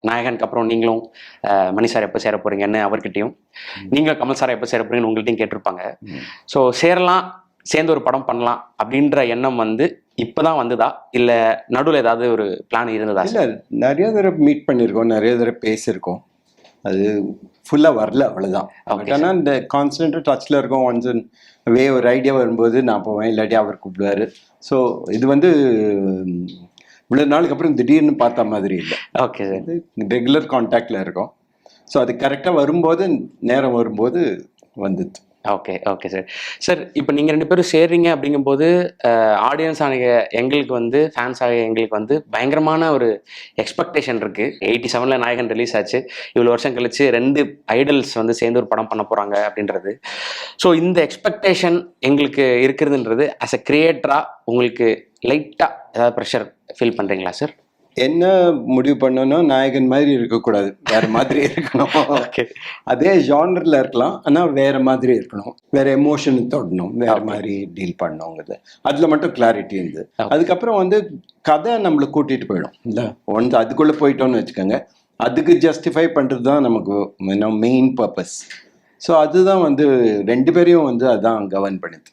நாயகனுக்கு அப்புறம் நீங்களும் மணி சார் எப்போ சேர போறீங்கன்னு அவர்கிட்டையும், நீங்களும் கமல் சார் எப்போ சேர போறீங்கன்னு உங்கள்கிட்டையும் கேட்டிருப்பாங்க. ஸோ சேரலாம், சேர்ந்து ஒரு படம் பண்ணலாம் அப்படின்ற எண்ணம் வந்து இப்பதான் வந்ததா, இல்ல நடுவில் ஏதாவது ஒரு பிளான் இருந்ததா? இல்லை, நிறைய தடவை மீட் பண்ணியிருக்கோம், நிறைய தடவை பேசியிருக்கோம். அது ஃபுல்லாக வரல, அவ்வளோதான். பட் ஆனால் இந்த கான்ஸ்டன்ட்டாக டச்சில் இருக்கோம். ஒன்ஸ் ஒரு ஐடியா வரும்போது நான் போவேன், இல்லாட்டி அவர் கூப்பிடுவார். ஸோ இது வந்து இவ்வளோ நாளுக்கு அப்புறம் திடீர்னு பார்த்த மாதிரி இல்லை. ஓகே சார், ரெகுலர் கான்டாக்டில் இருக்கோம். ஸோ அது கரெக்டாக வரும்போது, நேரம் வரும்போது வந்துது. Okay okay sir. சார் இப்போ நீங்கள் 2 பேரும் சேர்றீங்க அப்படிங்கும்போது ஆடியன்ஸ் ஆகிய எங்களுக்கு வந்து, ஃபேன்ஸ் ஆகிய எங்களுக்கு வந்து பயங்கரமான ஒரு எக்ஸ்பெக்டேஷன் இருக்குது. 87ல் நாயகன் ரிலீஸ் ஆச்சு, இவ்வளோ வருஷம் கழிச்சு 2 ஐடல்ஸ் வந்து சேர்ந்து ஒரு படம் பண்ண போகிறாங்க அப்படின்றது. ஸோ இந்த எக்ஸ்பெக்டேஷன் எங்களுக்கு இருக்கிறதுன்றது ஆஸ் அ கிரியேட்டராக உங்களுக்கு லைட்டாக ஏதாவது ப்ரெஷர் ஃபீல் பண்ணுறீங்களா சார்? என்ன முடிவு பண்ணணும்னா, நாயகன் மாதிரி இருக்கக்கூடாது, வேற மாதிரி இருக்கணும். ஓகே, அதே ஜானரில் இருக்கலாம், ஆனால் வேற மாதிரி இருக்கணும், வேற எமோஷன் தொடணும், வேற மாதிரி டீல் பண்ணணுங்கிறது அதில் மட்டும் கிளாரிட்டி இருந்தது. அதுக்கப்புறம் வந்து கதை நம்மளை கூட்டிட்டு போயிடும் இல்லை, ஒன்ஸ் அதுக்குள்ளே போயிட்டோம்னு வச்சுக்கோங்க, அதுக்கு ஜஸ்டிஃபை பண்ணுறது தான் நமக்கு மெயின் பர்பஸ். ஸோ அதுதான் வந்து 2 பேரையும் வந்து அதான் கவர்ன் பண்ணுது.